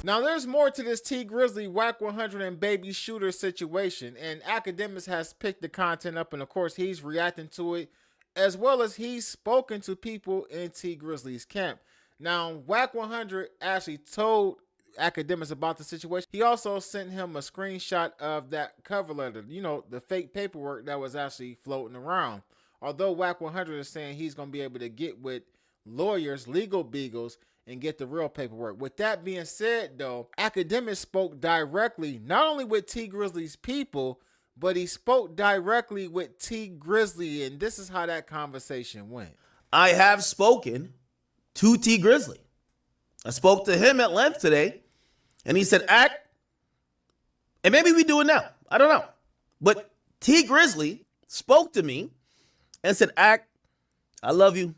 Now, there's more to this T Grizzley, Wack 100, and Baby Shooter situation, and AKADEMIKS has picked the content up, and of course, he's reacting to it, as well as he's spoken to people in T Grizzley's camp. Now, Wack 100 actually told AKADEMIKS about the situation. He also sent him a screenshot of that cover letter, you know, the fake paperwork that was actually floating around. Although Wack 100 is saying he's going to be able to get with lawyers, legal beagles, and get the real paperwork. With that being said, though, AKADEMIKS spoke directly, not only with T Grizzley's people, but he spoke directly with T Grizzley, and this is how that conversation went. I have spoken to T Grizzley. I spoke to him at length today, and he said, Act, and maybe we do it now. I don't know. But T Grizzley spoke to me and said, Act, I love you.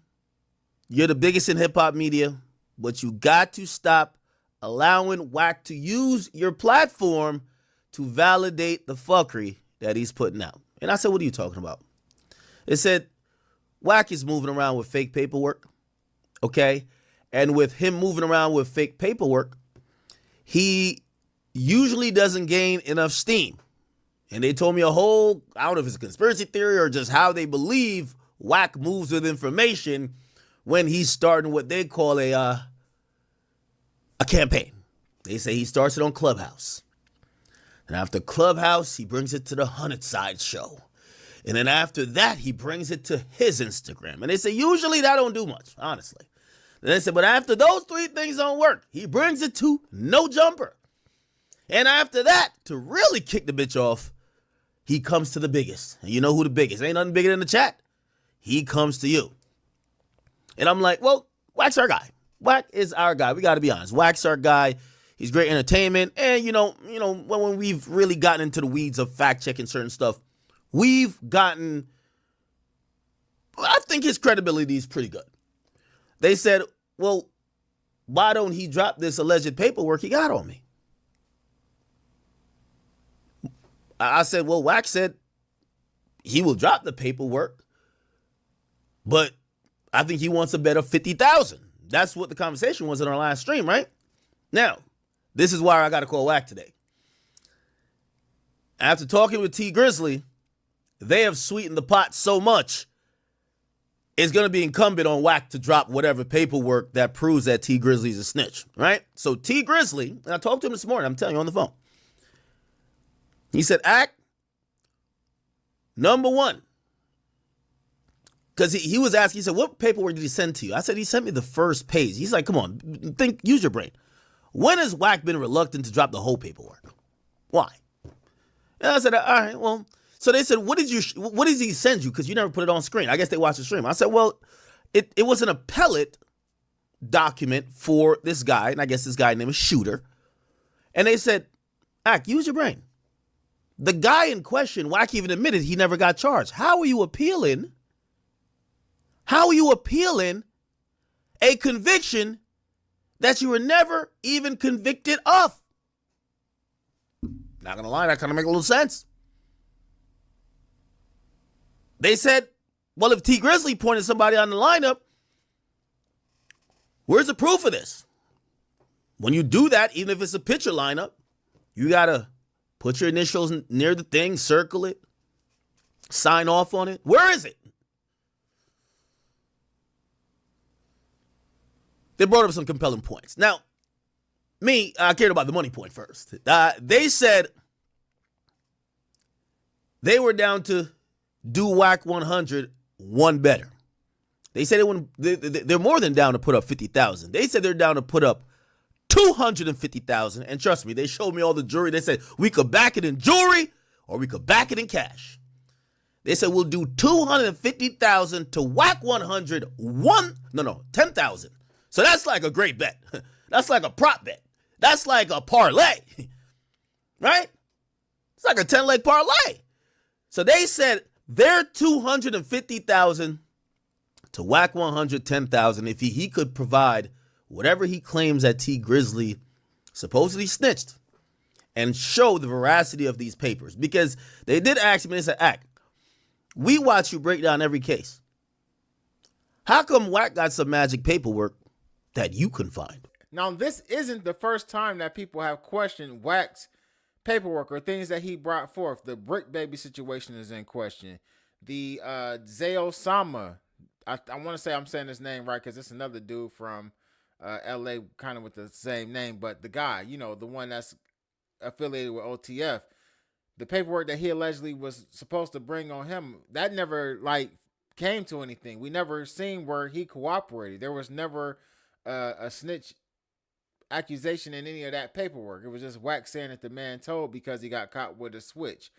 You're the biggest in hip-hop media, but you got to stop allowing Wack to use your platform to validate the fuckery that he's putting out. And I said, what are you talking about? It said, Wack is moving around with fake paperwork, okay? And with him moving around with fake paperwork, he usually doesn't gain enough steam. And they told me a whole, I don't know if it's a conspiracy theory or just how they believe Wack moves with information when he's starting what they call a campaign. They say he starts it on Clubhouse. And after Clubhouse, he brings it to the 100 Side Show. And then after that, he brings it to his Instagram. And they say usually that don't do much, honestly. And they said, but after those three things don't work, he brings it to No Jumper. And after that, to really kick the bitch off, he comes to the biggest. And you know who the biggest? Ain't nothing bigger than the chat. He comes to you. And I'm like, well, Wack's our guy. Wack is our guy. We got to be honest. Wack's our guy. He's great entertainment. And, you know, when we've really gotten into the weeds of fact-checking certain stuff, we've gotten, I think his credibility is pretty good. They said, well, why don't he drop this alleged paperwork he got on me? I said, well, Wack said he will drop the paperwork, but I think he wants a bet of 50,000. That's what the conversation was in our last stream, right? Now, this is why I got to call Wack today. After talking with T Grizzley, they have sweetened the pot so much, it's going to be incumbent on Wack to drop whatever paperwork that proves that T Grizzley's a snitch, right? So T Grizzley, and I talked to him this morning, I'm telling you on the phone. He said, Act, number one, because he was asking, he said, what paperwork did he send to you? I said, he sent me the first page. He's like, come on, use your brain. When has Wack been reluctant to drop the whole paperwork? Why? And I said, all right, well, so they said, what did he send you? Because you never put it on screen. I guess they watched the stream. I said, well, it was an appellate document for this guy, and I guess this guy named is Shooter. And they said, Ack, use your brain. The guy in question, Wack even admitted he never got charged. How are you appealing? How are you appealing a conviction that you were never even convicted of? Not gonna lie, that kind of make a little sense. They said, well, if T Grizzley pointed somebody on the lineup, where's the proof of this? When you do that, even if it's a picture lineup, you gotta put your initials near the thing, circle it, sign off on it. Where is it? They brought up some compelling points. Now, I cared about the money point first. They said they were down to do Wack 100 one better. They said they're more than down to put up 50,000. They said they're down to put up 250,000. And trust me, they showed me all the jewelry. They said we could back it in jewelry or we could back it in cash. They said we'll do 250,000 to Wack 100 10,000. So that's like a great bet. That's like a prop bet. That's like a parlay, right? It's like a 10-leg parlay. So they said they're 250,000 to Wack 110,000 if he could provide whatever he claims that T Grizzley supposedly snitched and show the veracity of these papers. Because they did ask me, they said, Ack, we watch you break down every case. How come Wack got some magic paperwork that you couldn't find? Now, this isn't the first time that people have questioned Wack's paperwork or things that he brought forth. The Brick Baby situation is in question. The Zayo Sama, I want to say I'm saying his name right because it's another dude from LA kind of with the same name, but the guy, you know, the one that's affiliated with OTF, the paperwork that he allegedly was supposed to bring on him, that never like came to anything. We never seen where he cooperated. There was never a snitch accusation in any of that paperwork. It was just Wack saying that the man told because he got caught with a switch.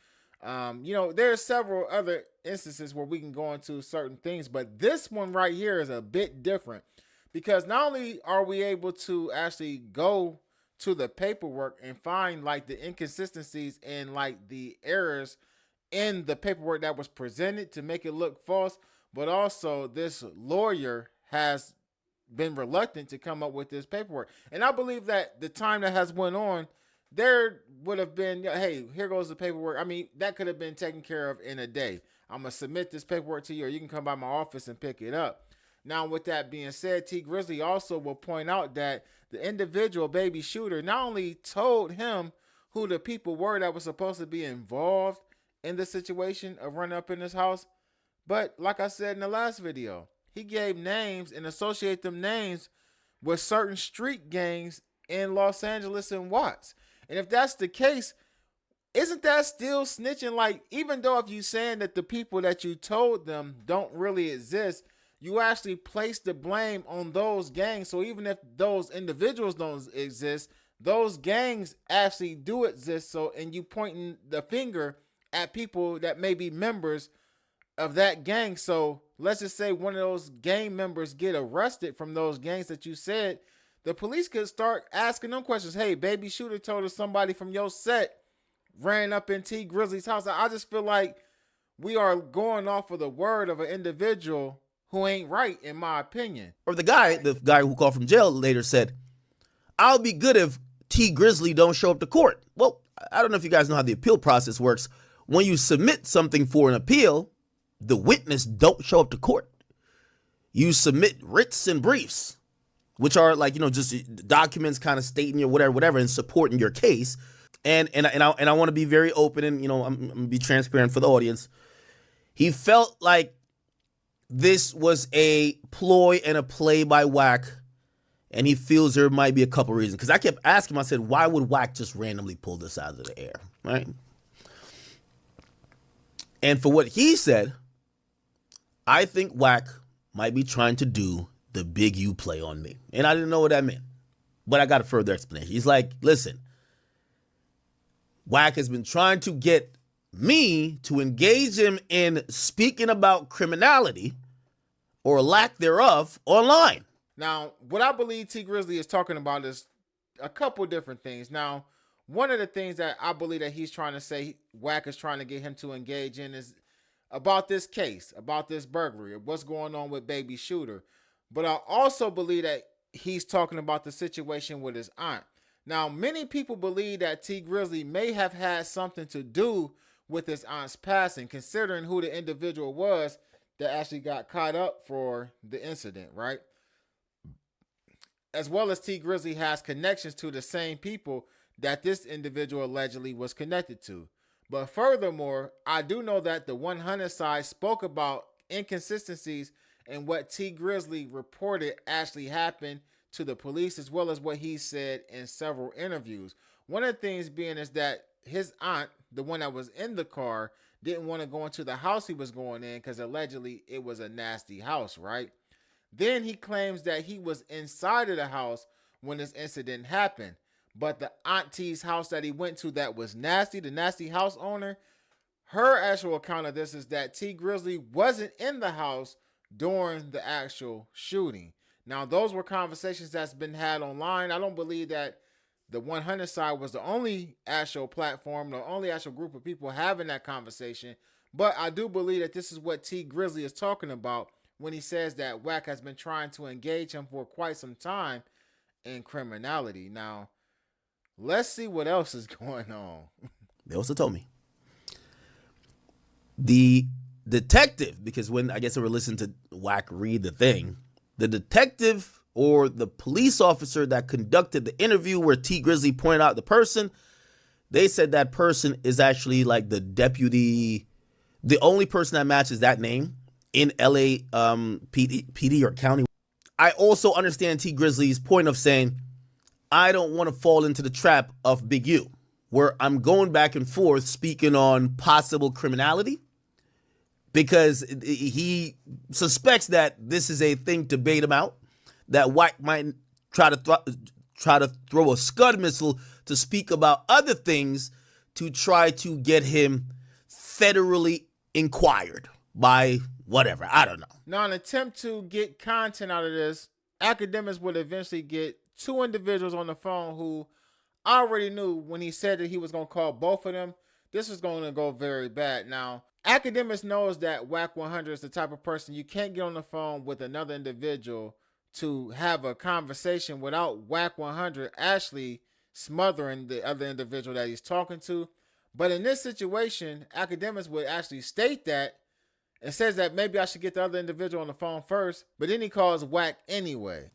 You know, there's several other instances where we can go into certain things, but this one right here is a bit different because not only are we able to actually go to the paperwork and find like the inconsistencies and like the errors in the paperwork that was presented to make it look false, but also this lawyer has been reluctant to come up with this paperwork. And I believe that the time that has went on, there would have been, hey, here goes the paperwork. I mean, that could have been taken care of in a day. I'm going to submit this paperwork to you, or you can come by my office and pick it up. Now, with that being said, T Grizzley also will point out that the individual baby shooter not only told him who the people were that were supposed to be involved in the situation of running up in his house, but like I said in the last video, he gave names and associate them names with certain street gangs in Los Angeles and Watts. And if that's the case, isn't that still snitching? Like, even though if you saying that the people that you told them don't really exist, you actually place the blame on those gangs. So even if those individuals don't exist, those gangs actually do exist. So, and you pointing the finger at people that may be members of that gang. So let's just say one of those gang members get arrested from those gangs that you said, the police could start asking them questions. Hey, baby shooter told us somebody from your set ran up in T Grizzly's house. I just feel like we are going off of the word of an individual who ain't right, in my opinion. Or the guy who called from jail later said, I'll be good if T Grizzly don't show up to court. Well, I don't know if you guys know how the appeal process works. When you submit something for an appeal, the witness don't show up to court. You submit writs and briefs, which are like, you know, just documents kind of stating your whatever and supporting your case. And I want to be very open and, you know, I'm going to be transparent for the audience. He felt like this was a ploy and a play by Wack, and he feels there might be a couple reasons. Because I kept asking him, I said, why would Wack just randomly pull this out of the air, right? And for what he said, I think Wack might be trying to do the big U play on me. And I didn't know what that meant, but I got a further explanation. He's like, listen, Wack has been trying to get me to engage him in speaking about criminality or lack thereof online. Now, what I believe T Grizzley is talking about is a couple different things. Now, one of the things that I believe that he's trying to say Wack is trying to get him to engage in is about this case, about this burglary, what's going on with baby shooter. But I also believe that he's talking about the situation with his aunt. Now, many people believe that T Grizzley may have had something to do with his aunt's passing, considering who the individual was that actually got caught up for the incident, right? As well as T Grizzley has connections to the same people that this individual allegedly was connected to. But furthermore, I do know that the 100 side spoke about inconsistencies in what T Grizzley reported actually happened to the police, as well as what he said in several interviews. One of the things being is that his aunt, the one that was in the car, didn't want to go into the house he was going in because allegedly it was a nasty house, right? Then he claims that he was inside of the house when this incident happened. But the auntie's house that he went to that was nasty, the nasty house owner, her actual account of this is that T Grizzley wasn't in the house during the actual shooting. Now, those were conversations that's been had online. I don't believe that the 100 side was the only actual platform, the only actual group of people having that conversation. But I do believe that this is what T Grizzley is talking about when he says that Wack has been trying to engage him for quite some time in criminality. Now, let's see what else is going on. They also told me. The detective, because when I guess they were listening to Wack read the thing, the detective or the police officer that conducted the interview where T Grizzley pointed out the person, they said that person is actually like the deputy, the only person that matches that name in LA PD or county. I also understand T Grizzley's point of saying, I don't want to fall into the trap of Big U, where I'm going back and forth speaking on possible criminality, because he suspects that this is a thing to bait him out, that Wack might try to throw a Scud missile to speak about other things to try to get him federally inquired by whatever. I don't know. Now, in an attempt to get content out of this, Academics would eventually get two individuals on the phone who already knew when he said that he was going to call both of them, this was going to go very bad. Now, Academics knows that Wack 100 is the type of person you can't get on the phone with another individual to have a conversation without Wack 100 actually smothering the other individual that he's talking to. But in this situation, Academics would actually state that and says that maybe I should get the other individual on the phone first, but then he calls Wack anyway.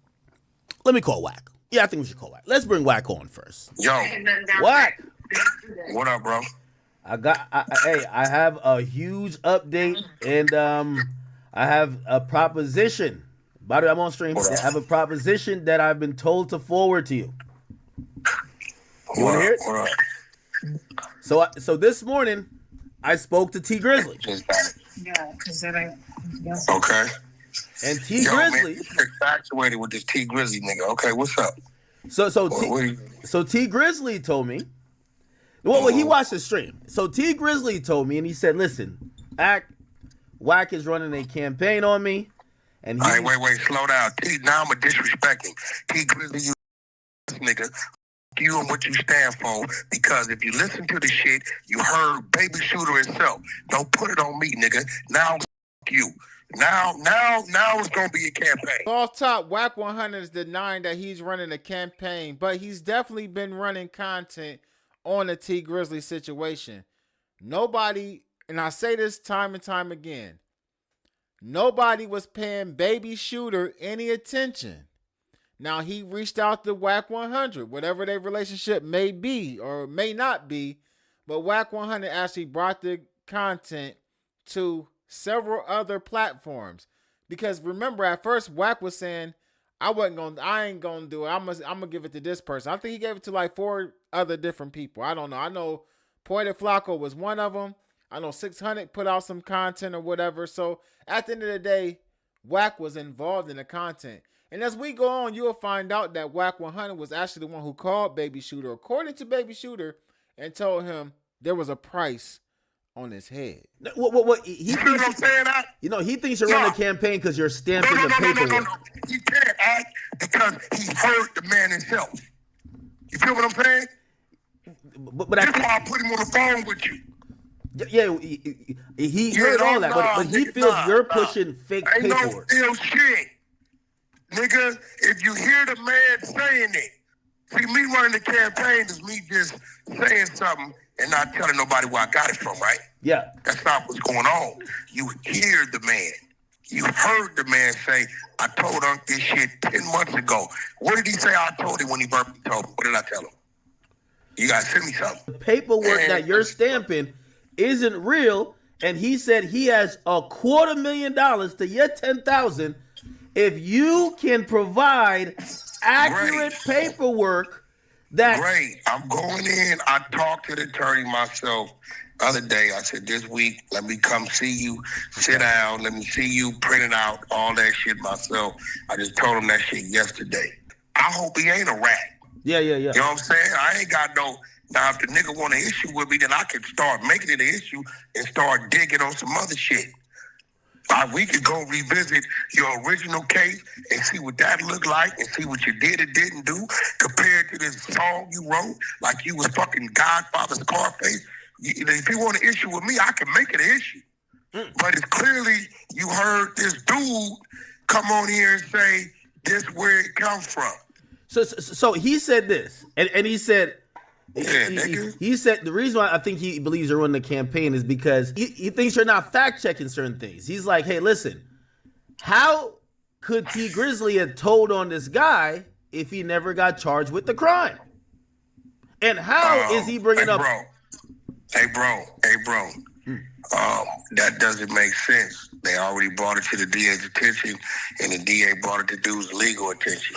Let me call Wack. Yeah, I think we should call Wack. Let's bring Wack on first. Yo, Wack. what up, bro? I have a huge update, and I have a proposition. By the way, I'm on stream. I have a proposition that I've been told to forward to you. You want to hear it? What up? So this morning, I spoke to T Grizzley. Yeah, okay. And T Grizzley, man, you're infatuated with this T Grizzley nigga. Okay, what's up? So T Grizzley told me. Well, he watched the stream. So T Grizzley told me, and he said, "Listen, Wack is running a campaign on me." And all right, wait, slow down. Now I'm a disrespecting T Grizzley, you nigga. You and what you stand for, because if you listen to the shit, you heard Baby Shooter himself. Don't put it on me, nigga. Now you. Now it's gonna be a campaign. Off top, Wack 100 is denying that he's running a campaign, but he's definitely been running content on the T Grizzley situation. Nobody, and I say this time and time again, nobody was paying Baby Shooter any attention. Now, he reached out to Wack 100, whatever their relationship may be or may not be, but Wack 100 actually brought the content to several other platforms. Because remember, at first, Wack was saying, I ain't gonna do it. I'm gonna give it to this person. I think he gave it to like 4 other different people. I don't know. I know Poetic Flacco was one of them. I know 600 put out some content or whatever. So at the end of the day, Wack was involved in the content. And as we go on, you'll find out that Wack 100 was actually the one who called Baby Shooter, according to Baby Shooter, and told him there was a price on his head. What he You know what I'm saying? he thinks you're running a campain because you're stamping the paperwork. No. He can't act because he heard the man himself. You feel what I'm saying? But That's why I put him on the phone with you. Yeah, he heard all that, but he feels you're pushing fake Ain't paperwork. no still shit. Nigga, if you hear the man saying it, see, me running the campaign is me just saying something and not telling nobody where I got it from, right? Yeah. That's not what's going on. You hear the man. You heard the man say, I told Unc this shit 10 months ago. What did he say I told him when he verbally told me? What did I tell him? You gotta send me something. The paperwork that you're stamping isn't real, and he said he has $250,000 to your $10,000 if you can provide accurate paperwork. That great. I'm going in. I talked to the attorney myself the other day. I said, this week, let me come see you, sit down, let me see you, print it out, all that shit myself. I just told him that shit yesterday. I hope he ain't a rat. Yeah. You know what I'm saying? I ain't got no. Now, if the nigga want an issue with me, then I can start making it an issue and start digging on some other shit. We could go revisit your original case and see what that looked like and see what you did or didn't do compared to this song you wrote like you was fucking Godfather Scarface. If you want an issue with me, I can make it an issue. But it's clearly you heard this dude come on here and say this where it comes from. So he said this, and he said, nigga. He said the reason why I think he believes you're running the campaign is because he thinks you're not fact checking certain things. He's like, hey, listen, how could T Grizzley have told on this guy if he never got charged with the crime? And how is he bringing up? Hey, bro. That doesn't make sense. They already brought it to the DA's attention, and the DA brought it to dude's legal attention.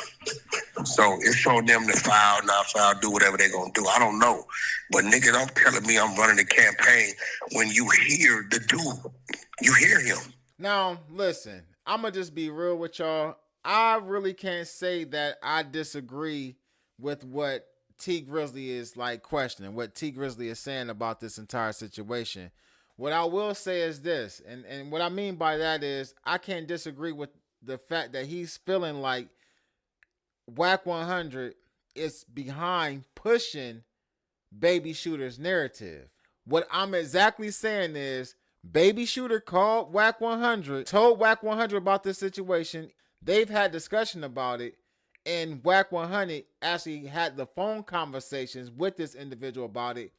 So it's on them to file, not file, do whatever they're going to do. I don't know. But nigga, don't telling me I'm running a campaign when you hear the dude. You hear him. Now, listen, I'm going to just be real with y'all. I really can't say that I disagree with what T Grizzley is like questioning, what T Grizzley is saying about this entire situation. What I will say is this, and what I mean by that is I can't disagree with the fact that he's feeling like Wack 100 is behind pushing Baby Shooter's narrative. What I'm exactly saying is Baby Shooter called Wack 100, told Wack 100 about this situation. They've had discussion about it, and Wack 100 actually had the phone conversations with this individual about it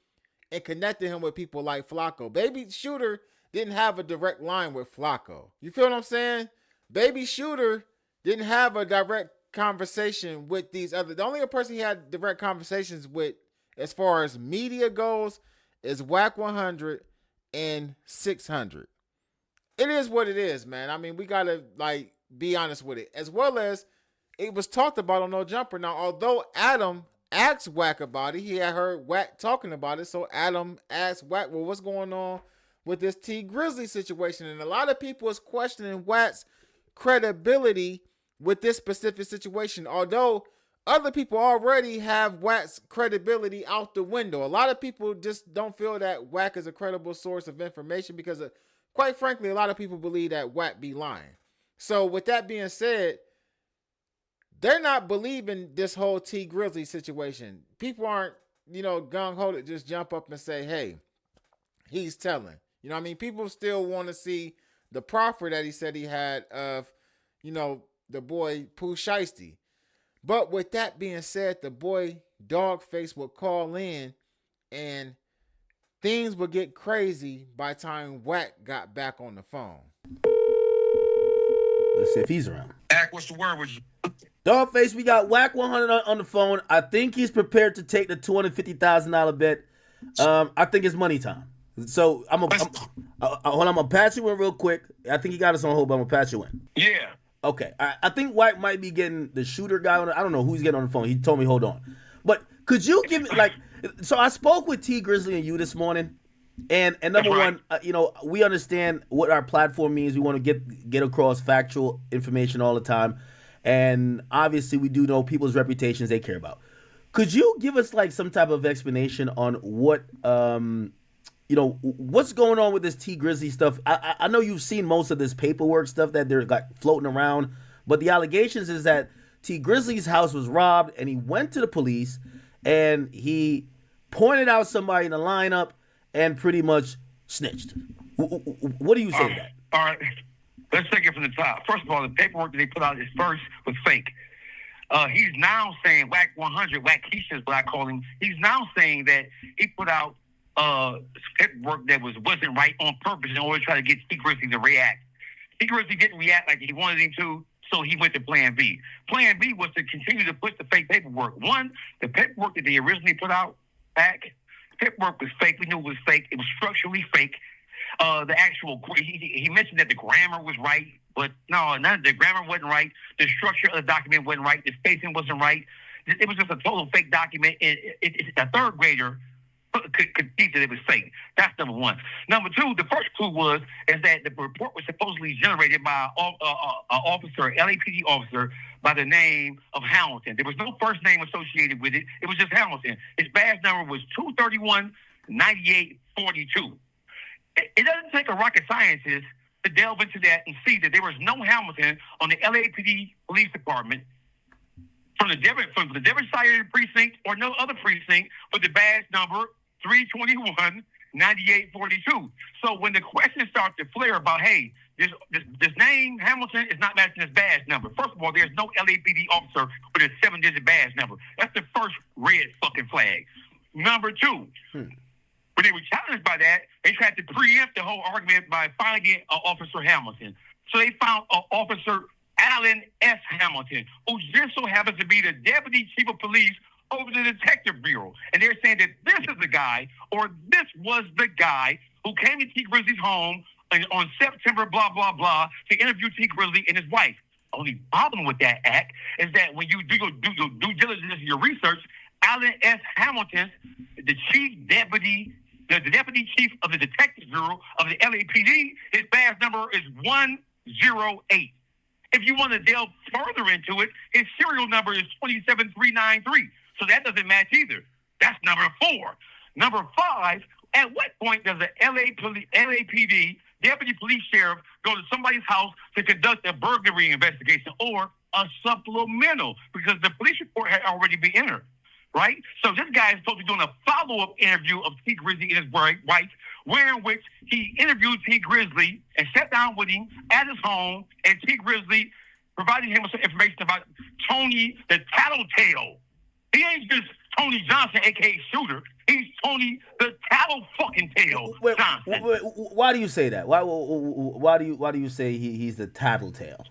and connected him with people like Flacco. Baby Shooter didn't have a direct line with Flacco. You feel what I'm saying? Baby Shooter didn't have a direct conversation with these other. The only person he had direct conversations with as far as media goes is Wack 100 and 600. It is what it is, man. I mean, we got to be honest with it. As well as it was talked about on No Jumper. Now, although Adam asked Wack about it, he had heard Wack talking about it, so Adam asked Wack, well, what's going on with this T Grizzley situation? And a lot of people is questioning Wack's credibility with this specific situation, although other people already have Wack's credibility out the window. A lot of people just don't feel that Wack is a credible source of information because, quite frankly, a lot of people believe that Wack be lying. So with that being said, they're not believing this whole T Grizzley situation. People aren't, gung-ho to just jump up and say, hey, he's telling. You know what I mean? People still want to see the proffer that he said he had of, the boy Pooh Shiesty. But with that being said, the boy Dogface would call in and things would get crazy by the time Wack got back on the phone. Let's see if he's around. Ack, what's the word with you? Dogface, we got Wack 100 on the phone. I think he's prepared to take the $250,000 bet. I think it's money time. So hold on, I'm gonna patch you in real quick. I think he got us on hold, but I'm gonna patch you in. Yeah. Okay. I think Wack might be getting the shooter guy on it. I don't know who's getting on the phone. He told me hold on. But could you give me so I spoke with T Grizzley and you this morning. And number one, we understand what our platform means. We want to get across factual information all the time. And obviously we do know people's reputations they care about. Could you give us some type of explanation on what what's going on with this T Grizzley stuff? I know you've seen most of this paperwork stuff that they're floating around, but the allegations is that T Grizzley's house was robbed and he went to the police and he pointed out somebody in the lineup and pretty much snitched. What do you say to that? All right. Let's take it from the top. First of all, the paperwork that they put out first was fake. He's now saying, Wack 100, Wack Keisha is what I call him. He's now saying that he put out paperwork that wasn't right on purpose in order to try to get T Grizzley to react. T Grizzley didn't react like he wanted him to, so he went to Plan B. Plan B was to continue to push the fake paperwork. One, the paperwork that they originally put out back, the paperwork was fake. We knew it was fake. It was structurally fake. The actual, he mentioned that the grammar was right, but no, the grammar wasn't right. The structure of the document wasn't right. The spacing wasn't right. It was just a total fake document. A third grader could see that it was fake. That's number one. Number two, the first clue is that the report was supposedly generated by an officer, LAPD officer, by the name of Hamilton. There was no first name associated with it. It was just Hamilton. His badge number was 231-9842. It doesn't take a rocket scientist to delve into that and see that there was no Hamilton on the LAPD police department from the Devon side of the precinct or no other precinct with the badge number 321-9842. So when the questions start to flare about, hey, this name Hamilton is not matching his badge number. First of all, there's no LAPD officer with a 7-digit badge number. That's the first red fucking flag. Number two. When they were challenged by that, they tried to preempt the whole argument by finding Officer Hamilton. So they found Officer Alan S. Hamilton, who just so happens to be the deputy chief of police over the detective bureau. And they're saying that this is the guy, or this was the guy who came to T Grizzly's home on September blah, blah, blah, to interview T Grizzly and his wife. Only problem with that act is that when you do your due diligence and your research, Alan S. Hamilton, the deputy chief of the detective bureau of the LAPD, his badge number is 108. If you want to delve further into it, his serial number is 27393. So that doesn't match either. That's number 4. Number 5, at what point does the LAPD deputy police sheriff go to somebody's house to conduct a burglary investigation or a supplemental? Because the police report had already been entered, right? So this guy is supposed to be doing a follow-up interview of T Grizzly and his wife, wherein which he interviewed T Grizzly and sat down with him at his home, and T Grizzly provided him with some information about Tony the Tattletale. He ain't just Tony Johnson, a.k.a. Shooter. He's Tony the Tattle-fucking-tail Johnson. Why do you say that? Why do you say he's the Tattletale?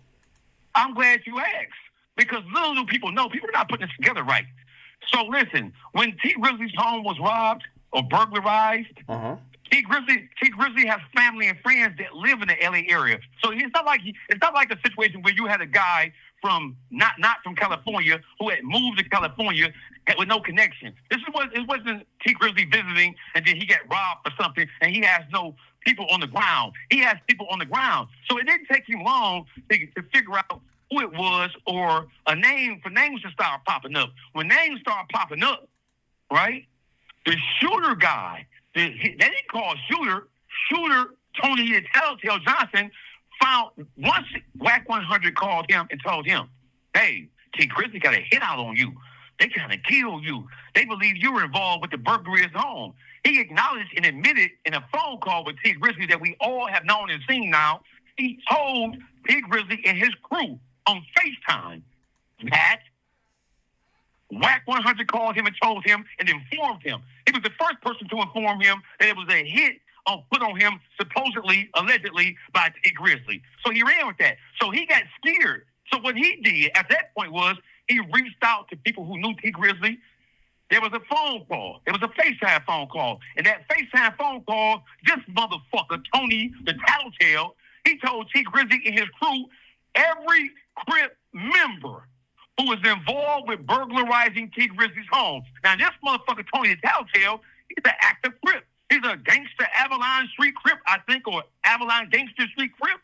I'm glad you asked, because little do people know, people are not putting this together right. So listen, when T Grizzly's home was robbed or burglarized, T Grizzly has family and friends that live in the LA area. So it's not like a situation where you had a guy from not from California who had moved to California with no connection. It wasn't T Grizzly visiting and then he got robbed or something and he has no people on the ground. He has people on the ground. So it didn't take him long to figure out who it was or a name for names to start popping up. When names start popping up, right? The shooter guy, they didn't call shooter Tony the Tattletale Johnson, found once Wack 100 called him and told him, hey, T Grizzly got a hit out on you. They trying to kill you. They believe you were involved with the burglary of his home. He acknowledged and admitted in a phone call with T Grizzly that we all have known and seen now. He told T Grizzly and his crew on FaceTime that Wack 100 called him and told him and informed him. He was the first person to inform him that it was a hit put on him, supposedly, allegedly, by T Grizzly. So he ran with that. So he got scared. So what he did at that point was he reached out to people who knew T Grizzly. There was a phone call. There was a FaceTime phone call. And that FaceTime phone call, this motherfucker, Tony the Tattletale, he told T Grizzly and his crew, every Crip member who was involved with burglarizing T Grizzly's home. Now, this motherfucker, Tony the Tattletale, he's an active Crip. He's a gangster Avalon Street Crip, I think, or Avalon Gangster Street Crip.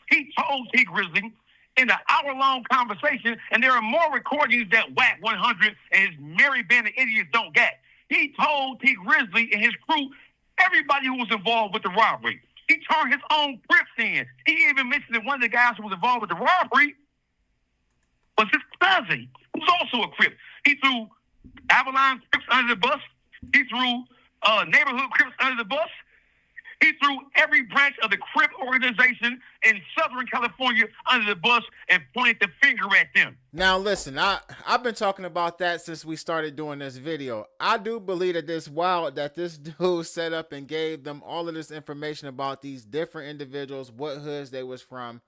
He told T Grizzly in an hour-long conversation, and there are more recordings that Wack 100 and his merry band of idiots don't get. He told T Grizzly and his crew, everybody who was involved with the robbery. He turned his own Crips in. He even mentioned that one of the guys who was involved with the robbery was his cousin, who's also a Crip. He threw Avalon Crips under the bus. He threw neighborhood Crips under the bus. He threw every branch of the Crip organization in Southern California under the bus and pointed the finger at them. Now listen, I've been talking about that since we started doing this video. I do believe that this dude set up and gave them all of this information about these different individuals, what hoods they was from,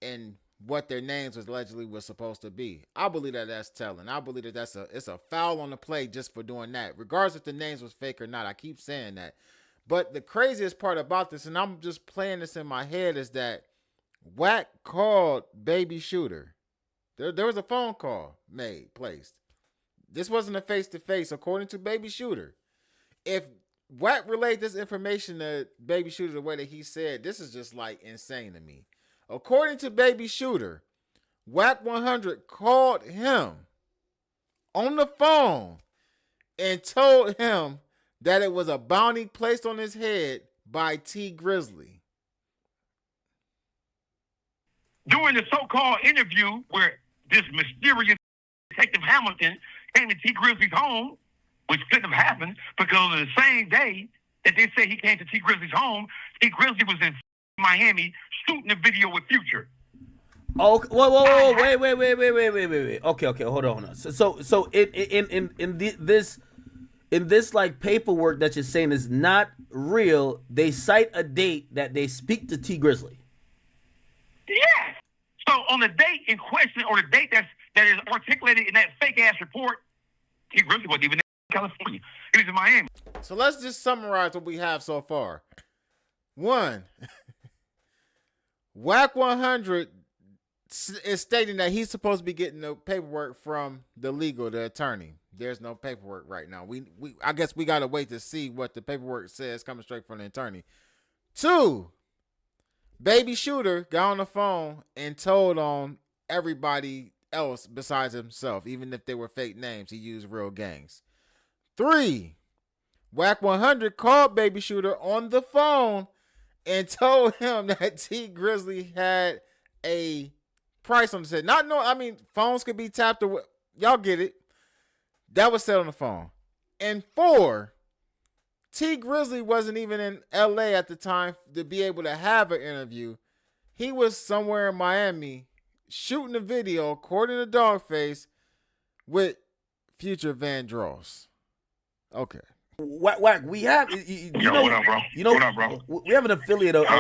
and what their names was allegedly was supposed to be. I believe that that's telling. I believe that it's a foul on the play just for doing that, regardless if the names was fake or not. I keep saying that. But the craziest part about this, and I'm just playing this in my head, is that Wack called Baby Shooter. There was a phone call placed. This wasn't a face-to-face, according to Baby Shooter. If Wack relayed this information to Baby Shooter the way that he said, this is just like insane to me. According to Baby Shooter, Wack 100 called him on the phone and told him that it was a bounty placed on his head by T Grizzly. During the so-called interview where this mysterious Detective Hamilton came to T Grizzly's home, which couldn't have happened because on the same day that they say he came to T Grizzly's home, T Grizzly was in Miami shooting a video with Future. Oh, whoa, wait. Okay, hold on. So in this like paperwork that you're saying is not real, they cite a date that they speak to T Grizzly. Yes. So on the date in question, or the date that is articulated in that fake ass report, T Grizzley wasn't even in California. He was in Miami. So let's just summarize what we have so far. 1, Wack 100 is stating that he's supposed to be getting the paperwork from the attorney. There's no paperwork right now. I guess we gotta wait to see what the paperwork says coming straight from the attorney. 2, Baby Shooter got on the phone and told on everybody else besides himself, even if they were fake names. He used real gangs. 3, Wack 100 called Baby Shooter on the phone and told him that T Grizzley had a price on the set. Phones could be tapped or y'all get it. That was said on the phone. And 4, T Grizzley wasn't even in LA at the time to be able to have an interview. He was somewhere in Miami shooting a video, according to Dogface, with Future Vandross. Okay. Wack, we have What up, bro? What up, bro? We have an affiliate of T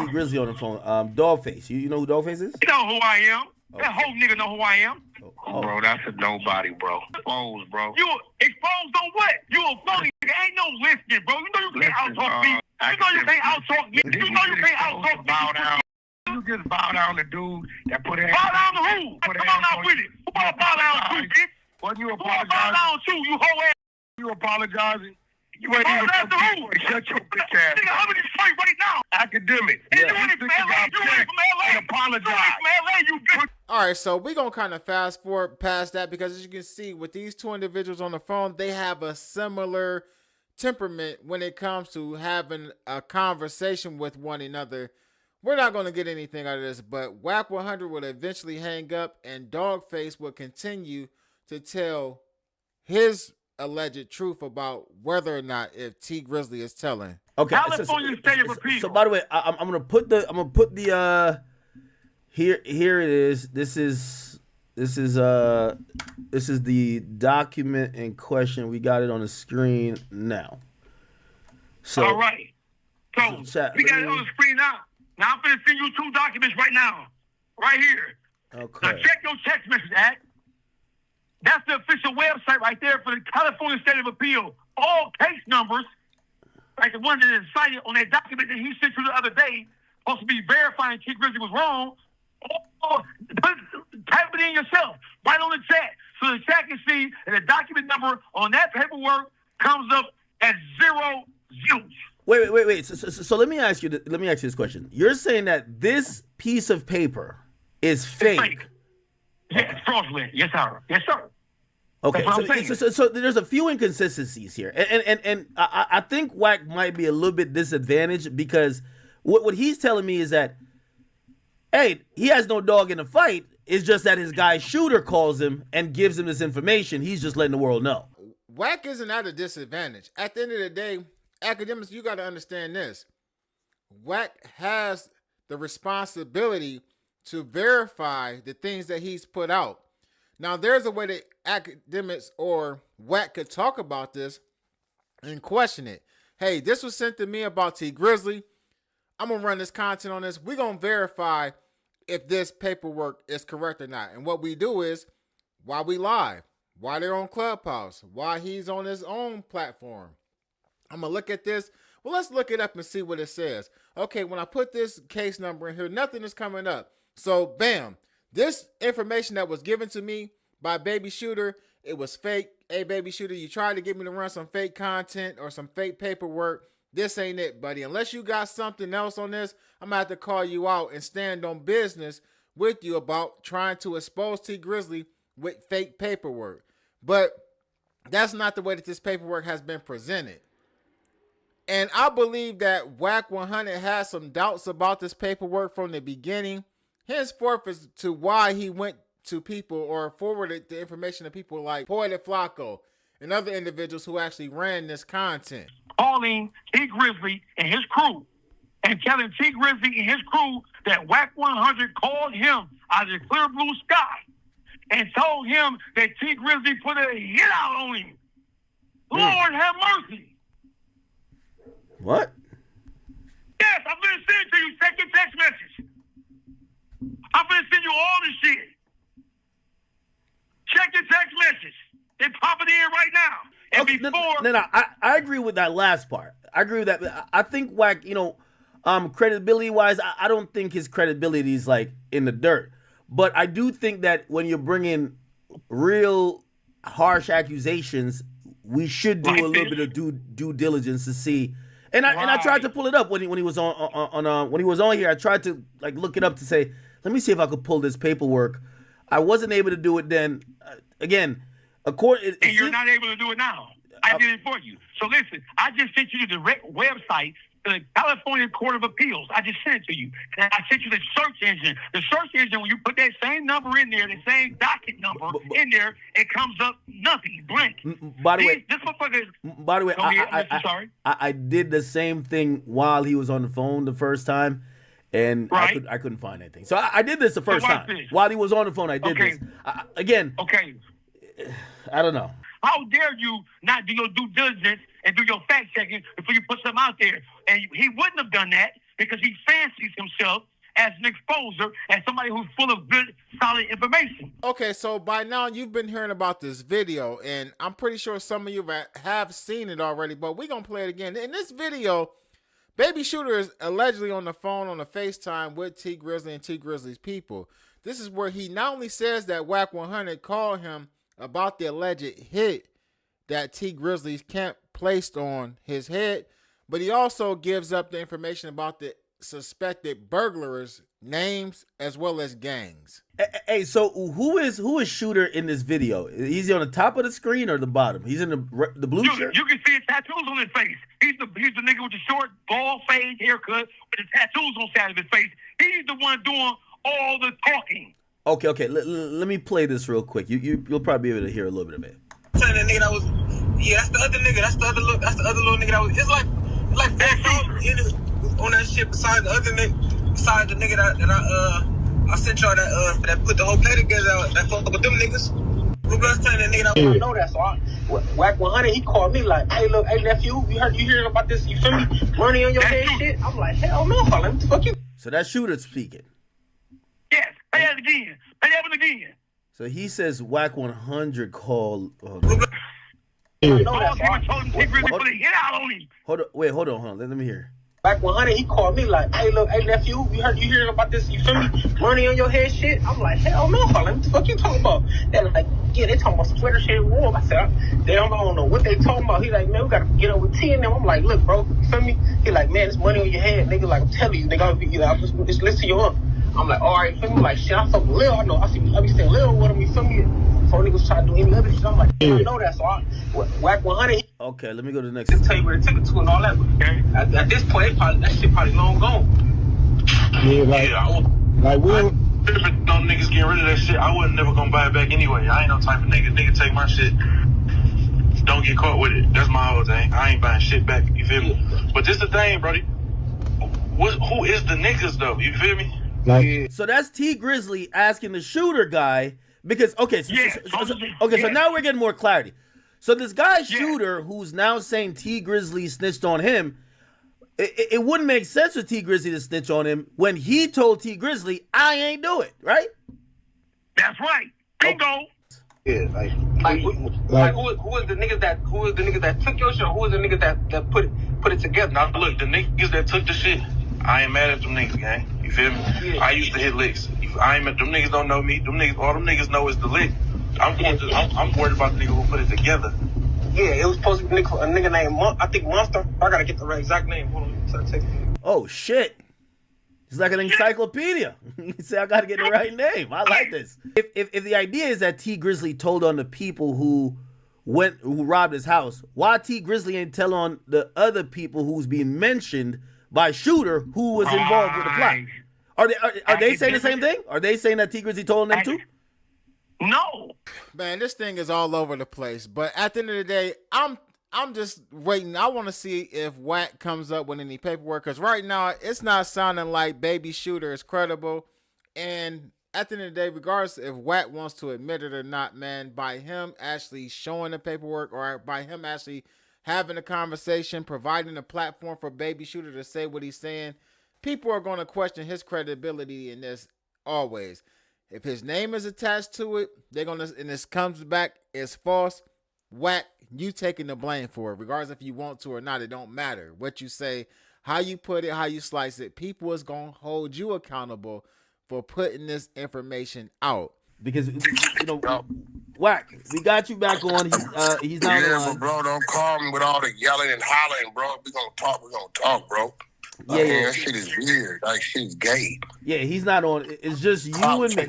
Grizzley on the phone. Dogface. You know who Dogface is? You know who I am. Okay. That whole nigga know who I am. Oh. Bro, that's a nobody, bro. Exposed, bro. You exposed on what? You a phony nigga. Ain't no listening, bro. You know you can't out-talk me. You know you can't out-talk me. You know you can't out-talk me. You just bow down to dude that put hands. Bow down to who? Come on out with it. Who bow down to, bitch? What you Who bow apologizing? down to, you whole ass? You apologizing? You ain't Bow even down to who? shut your bitch ass. Nigga, I'm in this fight right now. Academic. You ain't from LA. You ain't from LA. Apologize. You ain't from LA, you bitch. All right, so we're going to kind of fast forward past that because as you can see with these two individuals on the phone, they have a similar temperament when it comes to having a conversation with one another. We're not going to get anything out of this, but Wack 100 will eventually hang up and Dogface will continue to tell his alleged truth about whether or not if T Grizzley is telling. Okay. California State of Appeal. So by the way, I'm gonna put the here it is. This is the document in question. We got it on the screen now. So all right. So chat, we got it on the screen now. Now I'm finna send you 2 documents right now. Right here. Okay. Now check your text message, Act. That's the official website right there for the California State of Appeal. All case numbers, like the one that is cited on that document that he sent you the other day, supposed to be verifying T Grizzley was wrong. Or type it in yourself, right on the chat, so the chat can see that the document number on that paperwork comes up as 0 zilch. Wait. So let me ask you this question. You're saying that this piece of paper is fake? Yes, fraudulent. Yes, sir. Yes, sir. Okay, That's what I'm saying. so there's a few inconsistencies here, and I think Wack might be a little bit disadvantaged because what he's telling me is that, hey, he has no dog in the fight. It's just that his guy Shooter calls him and gives him this information. He's just letting the world know. Wack isn't at a disadvantage. At the end of the day, academics, you got to understand this. Wack has the responsibility to verify the things that he's put out. Now, there's a way that academics or Wack could talk about this and question it. Hey, this was sent to me about T Grizzley. I'm going to run this content on this. We're going to verify if this paperwork is correct or not. And what we do is, while we live, while they're on Clubhouse, while he's on his own platform, I'm going to look at this. Well, let's look it up and see what it says. Okay, when I put this case number in here, nothing is coming up. So, bam, this information that was given to me by Baby Shooter, it was fake. Hey, Baby Shooter, you tried to get me to run some fake content or some fake paperwork. This ain't it, buddy. Unless you got something else on this, I'm going to have to call you out and stand on business with you about trying to expose T Grizzley with fake paperwork. But that's not the way that this paperwork has been presented. And I believe that Wack 100 has some doubts about this paperwork from the beginning. Henceforth as to why he went to people or forwarded the information to people like Poetic Flacco and other individuals who actually ran this content. Calling T Grizzley and his crew and telling T Grizzley and his crew that Wack 100 called him out of the clear blue sky and told him that T Grizzley put a hit out on him. Lord have mercy. What? Yes, I'm going to send it to you. Check your text message. I'm gonna send you all this shit. Check your text message. They pop it in right now. And Okay, before, no, I agree with that last part. I agree with that. I think Wack, credibility wise, I don't think his credibility is like in the dirt. But I do think that when you're bringing real harsh accusations, we should do a little bit of due diligence to see. And I tried to pull it up when he was on here. I tried to like look it up to say, let me see if I could pull this paperwork. I wasn't able to do it then. Again, you're not able to do it now. I did it for you. So listen, I just sent you the direct website to the California Court of Appeals. I just sent it to you. And I sent you the search engine. The search engine, when you put that same number in there, the same docket number in there, it comes up nothing, blank. By the way, this motherfucker is... By the way, sorry. I did the same thing while he was on the phone the first time. And I couldn't find anything. So I did this the first time. While he was on the phone, I did this. Okay. I don't know. How dare you not do your due diligence and do your fact checking before you put something out there? And he wouldn't have done that because he fancies himself as an exposer, as somebody who's full of good, solid information. Okay, so by now you've been hearing about this video, and I'm pretty sure some of you have seen it already, but we're going to play it again. In this video, Baby Shooter is allegedly on the phone on a FaceTime with T Grizzley and T Grizzley's people. This is where he not only says that Wack 100 called him about the alleged hit that T Grizzley's camp placed on his head, but he also gives up the information about the suspected burglars' names as well as gangs. Hey, so who is Shooter in this video? Is he on the top of the screen or the bottom? He's in the blue shirt. You can see his tattoos on his face. He's the nigga with the short, bald fade haircut with the tattoos on the side of his face. He's the one doing all the talking. Okay. Let me play this real quick. You'll probably be able to hear a little bit of it. That nigga that was, that's the other nigga. That's the other little nigga that was. It's like on that shit beside the other nigga, beside the nigga that I sent y'all that put the whole play together. That fuck with them niggas. Who blood saying that nigga that was, I know that. So Wack 100, he called me like, hey look, hey nephew, you hearing about this? You feel me? Money on your head, shit. I'm like, hell no, what the fuck you? So that's Shooter speaking. Yes, pay that again. Pay that one again. So he says Wack 100 called. Hold on. Let me hear. Wack 100, he called me like, hey look, hey nephew, you hearing about this? You feel me? Money on your head, shit. I'm like, hell no, what the fuck you talking about? They're like, yeah, they talking about sweater shit warm. I said, I don't know what they talking about. He like, man, we gotta get up with T and them. I'm like, look, bro, you feel me? He like, man, it's money on your head, nigga. Like I'm telling you, nigga, I'll just listen to you up. I'm like, all right, feel me? Like shit, I fuck with Lil. I know, I be saying Lil with him. You feel me? Before niggas try to do any other shit, I'm like, I know that. So Wack 100. Okay, let me go to the next. Just tell you where they took it to and all that. Okay. At this point, that shit probably long gone. Yeah, like we're different on niggas getting rid of that shit. I wasn't never gonna buy it back anyway. I ain't no type of nigga. Nigga take my shit. Don't get caught with it. That's my whole thing. I ain't buying shit back. You feel me? But this the thing, brody. Who is the niggas though? You feel me? like, So that's T Grizzley asking the Shooter guy because so now we're getting more clarity. So this guy Shooter, who's now saying T Grizzley snitched on him, it wouldn't make sense for T Grizzley to snitch on him when he told T Grizzley, I ain't do it, right? That's right. Bingo. yeah, Who was the niggas that took your shit? Who was the niggas that put it together? Now look, the niggas that took the shit, I ain't mad at them niggas, gang. You feel me? Yeah. I used to hit licks. I ain't mad. Them niggas don't know me. All them niggas know is the lick. I'm worried about the nigga who put it together. Yeah, it was supposed to be a nigga named I think Monster. I gotta get the exact name. Hold on, Oh shit. It's like an encyclopedia. You say I gotta get the right name. I like this. If the idea is that T Grizzley told on the people who robbed his house, why T Grizzley ain't tell on the other people who's being mentioned by Shooter who was involved with the plot? Are they saying the same thing? Are they saying that T Grizzley told on them too? No. Man, this thing is all over the place. But at the end of the day, I'm just waiting. I want to see if Wack comes up with any paperwork. Because right now, it's not sounding like Baby Shooter is credible. And at the end of the day, regardless if Wack wants to admit it or not, man, by him actually showing the paperwork or by him actually having a conversation, providing a platform for Baby Shooter to say what he's saying, people are going to question his credibility in this always. If his name is attached to it, they're gonna, and this comes back as false. Wack, you taking the blame for it, regardless if you want to or not. It don't matter what you say, how you put it, how you slice it. People is gonna hold you accountable for putting this information out. Because Wack, we got you back on. He's not Yeah, but bro, don't call me with all the yelling and hollering, bro. We gonna talk, bro. Yeah, that shit is weird. Like, shit's gay. Yeah, he's not on. It's just you and me.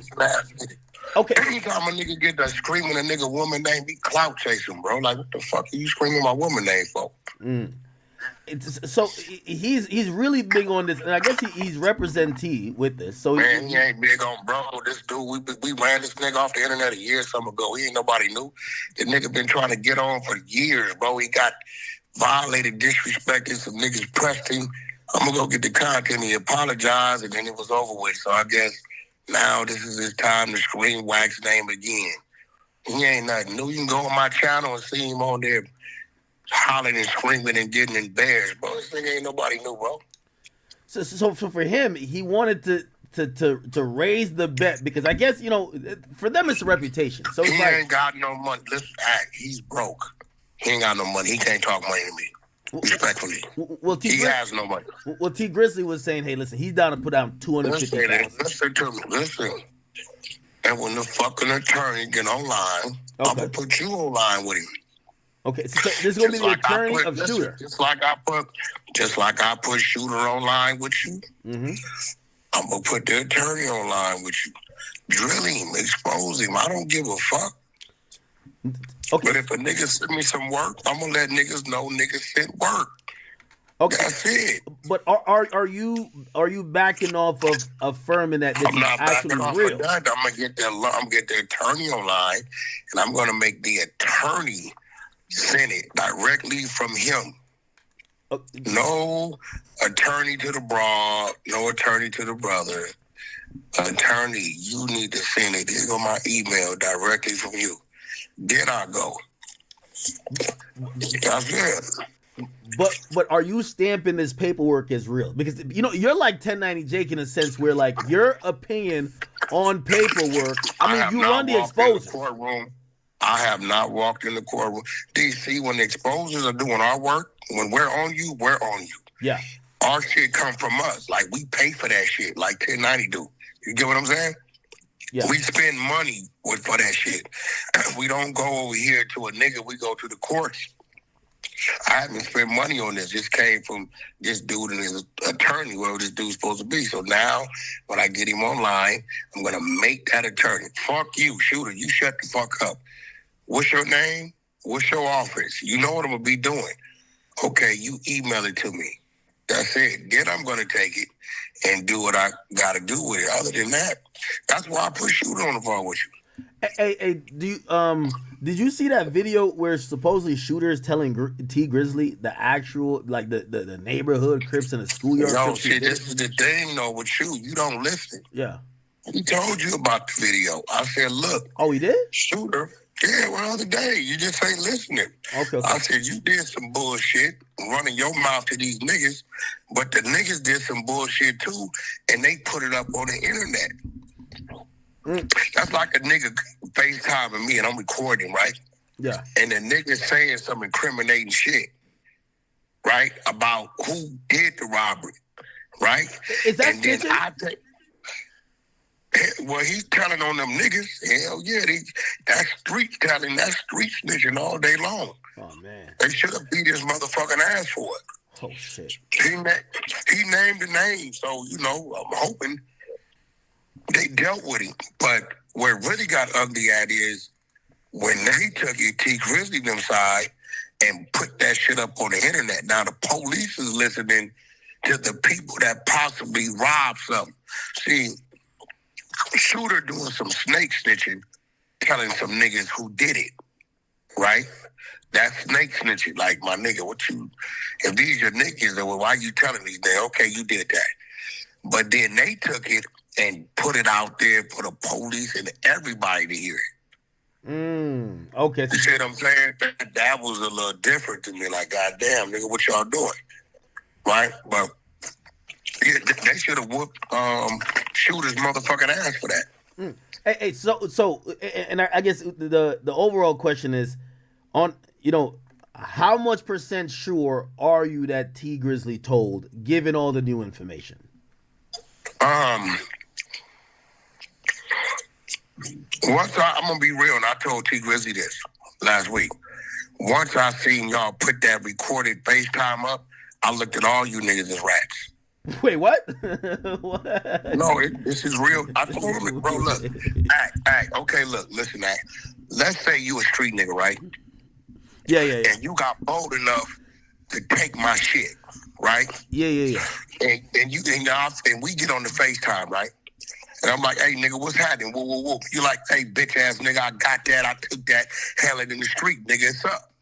Okay. Anytime a nigga get that screaming a nigga woman name, be clout chasing, bro. Like, what the fuck are you screaming my woman name for? So he's really big on this, and I guess he's representing T with this. So man, he ain't big on, bro. This dude, we ran this nigga off the internet a year or something ago. He ain't nobody knew. The nigga been trying to get on for years, bro. He got violated, disrespected. Some niggas pressed him. I'm gonna go get the content. He apologized, and then it was over with. So I guess now this is his time to scream Wack's name again. He ain't nothing new. You can go on my channel and see him on there hollering and screaming and getting embarrassed, bro. This nigga ain't nobody new, bro. So for him, he wanted to raise the bet because I guess, for them it's a reputation. So he ain't got no money. Listen, he's broke. He ain't got no money. He can't talk money to me. Respectfully. Well, he has no money. Well, T Grizzley was saying, hey, listen, he's down to put down $250,000. Listen to me. Listen. And when the fucking attorney get online, I'm going to put you online with him. Okay, so this is going to be the attorney of Shooter. Just like I put Shooter online with you, I'm going to put the attorney online with you. Drill him, expose him. I don't give a fuck. Okay. But if a nigga send me some work, I'm going to let niggas know niggas sent work. Okay. That's it. But are you backing off of affirming that this I'm not is actually backing off real? of that. I'm gonna get the attorney online, and I'm gonna make the attorney send it directly from him. No attorney to the broad, no attorney to the brother. Attorney, you need to send it. Here go my email directly from you. Then I go. That's it. But are you stamping this paperwork as real? Because you're like 1090 Jake in a sense where like your opinion on paperwork. I mean, you run the exposure. I have not walked in the courtroom. DC, when the exposers are doing our work, when we're on you, we're on you. Yeah. Our shit come from us. Like, we pay for that shit, like 1090 do. You get what I'm saying? Yeah. We spend money for that shit. We don't go over here to a nigga. We go to the courts. I haven't spent money on this. This came from this dude and his attorney, wherever this dude's supposed to be. So now, when I get him online, I'm going to make that attorney. Fuck you, Shooter. You shut the fuck up. What's your name? What's your office? You know what I'm going to be doing. Okay, you email it to me. That's it. Then I'm going to take it and do what I got to do with it. Other than that, that's why I put Shooter on the phone with you. Hey, did you see that video where supposedly Shooter is telling T Grizzley the actual, like the neighborhood Crips in the schoolyard? No, see, this is the thing, though, with you don't listen. Yeah. He told you about the video. I said, look. Oh, he did? Shooter. Yeah, well, the other day. You just ain't listening. Okay. I said, you did some bullshit running your mouth to these niggas, but the niggas did some bullshit, too, and they put it up on the internet. That's like a nigga FaceTiming me and I'm recording, right? Yeah. And the nigga saying some incriminating shit, right? About who did the robbery, right? Is that and then well, he's telling on them niggas. Hell yeah, that's street telling, that's street snitching all day long. Oh, man. They should have beat his motherfucking ass for it. Oh, shit. He named the name, so, I'm hoping they dealt with him. But where it really got ugly at is when they took it, T Grizzley them side and put that shit up on the internet. Now the police is listening to the people that possibly robbed something. See, Shooter doing some snake snitching, telling some niggas who did it, right? That's snake snitching. Like, my nigga, if these your niggas, then why you telling these niggas? Okay, you did that. But then they took it and put it out there for the police and everybody to hear it. Okay. You see what I'm saying? That was a little different to me. Like, goddamn, nigga, what y'all doing? Right? But yeah, they should have whooped Shooter's motherfucking ass for that. Hey, and I guess the overall question is, on how much % sure are you that T Grizzley told, given all the new information? I'm gonna be real, and I told T Grizzley this last week. Once I seen y'all put that recorded FaceTime up, I looked at all you niggas as rats. Wait, what? What? No, this is real. I told him, bro, look, act. Okay, look, listen, act. Let's say you a street nigga, right? Yeah. And you got bold enough to take my shit, right? Yeah. And we get on the FaceTime, right? And I'm like, hey, nigga, what's happening? Whoa. You like, hey, bitch ass nigga, I got that, I took that, hell it in the street, nigga, it's up.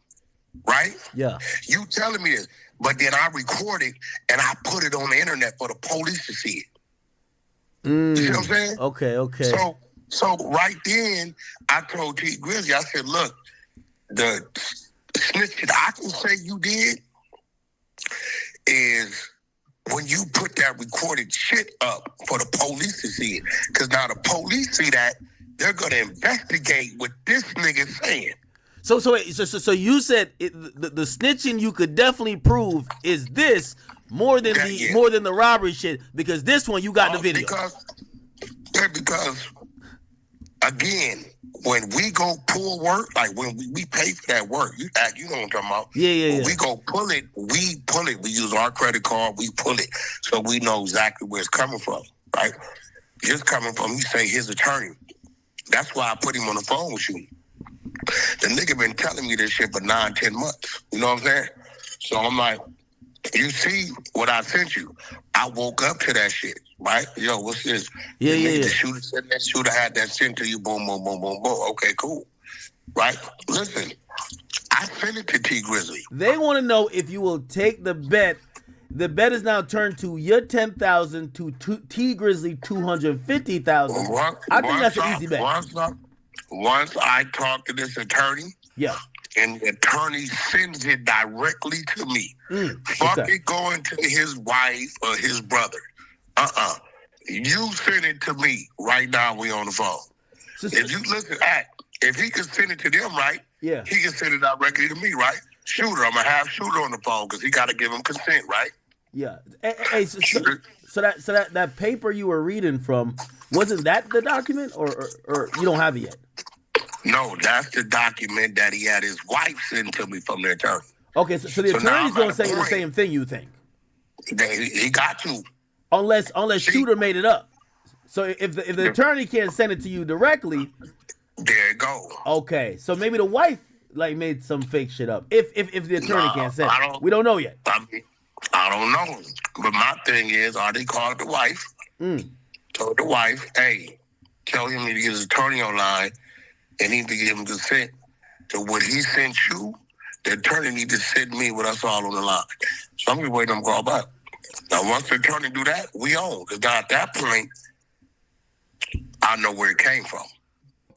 Right? Yeah. You telling me this. But then I record it and I put it on the internet for the police to see it. You see what I'm saying? Okay. So right then, I told T Grizzley, I said, look, the snitch that I can say you did is when you put that recorded shit up for the police to see it. Because now the police see that, they're going to investigate what this nigga's saying. So you said the snitching you could definitely prove is this more than the robbery shit, because this one you got the video. Because again, when we go pull work, like when we pay for that work, you know what I'm talking about. Yeah. When we go pull it. We use our credit card. We pull it so we know exactly where it's coming from. Right? It's coming from. You say his attorney. That's why I put him on the phone with you. The nigga been telling me this shit for 9-10 months. You know what I'm saying? So I'm like, you see what I sent you? I woke up to that shit, right? Yo, what's this? Yeah. The shooter said that shooter had that sent to you. Boom. Okay, cool. Right? Listen, I sent it to T Grizzley. They want to know if you will take the bet. The bet is now turned to your 10,000 to T Grizzley 250,000. I think that's an easy bet. Once I talk to this attorney, yeah, and the attorney sends it directly to me, fuck it going to his wife or his brother. You send it to me right now. We on the phone. If you listen, if he can send it to them, right? Yeah, he can send it directly to me, right? Shooter, I'm gonna have Shooter on the phone because he got to give him consent, right? Yeah. Hey, so that paper you were reading from, wasn't that the document, or you don't have it yet? No, that's the document that he had his wife send to me from the attorney. Okay, so the attorney's going to say the same thing, you think? He got to. Unless Shooter made it up. So if the attorney can't send it to you directly. There you go. Okay, so maybe the wife made some fake shit up. If the attorney can't send it. We don't know yet. I don't know. But my thing is, they called the wife. Told the wife, hey, tell him to get his attorney online and he need to give him consent to what he sent you. The attorney need to send me with us all on the line. So I'm just waiting on him to call back. Now, once the attorney do that, we own. Because now at that point, I know where it came from.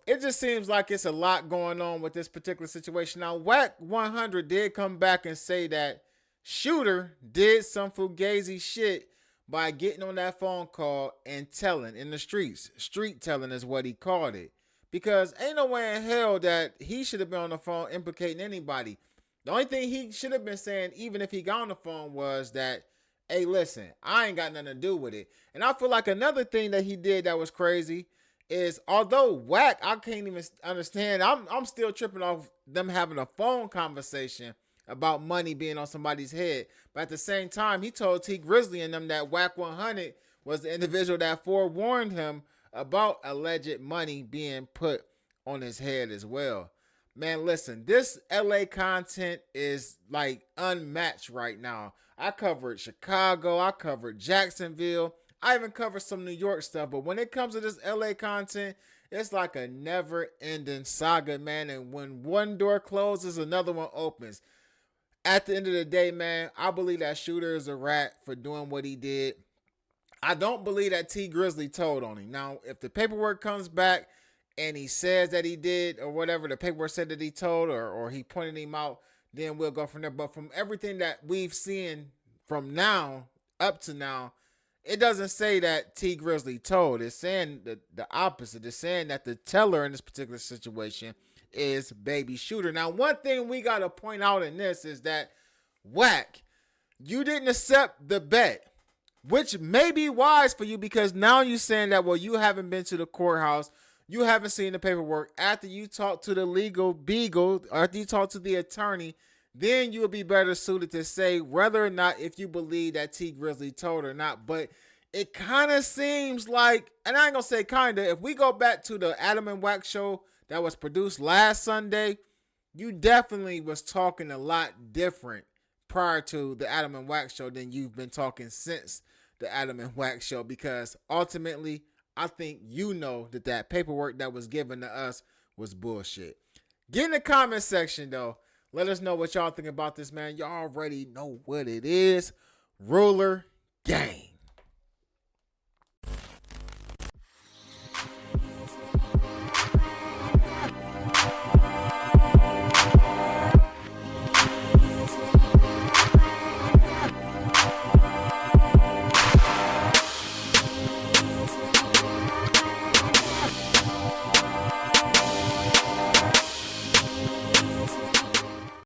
It just seems like it's a lot going on with this particular situation. Now, Wack 100 did come back and say that Shooter did some fugazi shit by getting on that phone call and telling in the streets. Street telling is what he called it. Because ain't no way in hell that he should have been on the phone implicating anybody. The only thing he should have been saying, even if he got on the phone, was that, hey, listen, I ain't got nothing to do with it. And I feel like another thing that he did that was crazy is, although Wack, I can't even understand, I'm still tripping off them having a phone conversation about money being on somebody's head. But at the same time, he told T Grizzley and them that Wack 100 was the individual that forewarned him about alleged money being put on his head as well. Man, listen, this LA content is like unmatched right now. I covered Chicago, I covered Jacksonville, I even covered some New York stuff, but when it comes to this LA content, it's like a never-ending saga, man, and when one door closes, another one opens. At the end of the day, man, I believe that Shooter is a rat for doing what he did. I don't believe that T Grizzley told on him. Now, if the paperwork comes back and he says that he did or whatever, the paperwork said that he told or he pointed him out, then we'll go from there. But from everything that we've seen from now up to now, it doesn't say that T Grizzley told. It's saying the opposite. It's saying that the teller in this particular situation is Baby Shooter. Now, one thing we got to point out in this is that Wack, you didn't accept the bet, which may be wise for you because now you're saying that, well, you haven't been to the courthouse, you haven't seen the paperwork. After you talk to the legal beagle, or after you talk to the attorney, then you'll be better suited to say whether or not if you believe that T Grizzley told or not. But it kind of seems like, and I ain't gonna say kind of, if we go back to the Adam and Wack show that was produced last Sunday, you definitely was talking a lot different prior to the Adam and Wack show than you've been talking since the Adam and Wack show, because ultimately I think you know that paperwork that was given to us was bullshit. Get in the comment section though. Let us know what y'all think about this, man. Y'all already know what it is. Ruler Gang.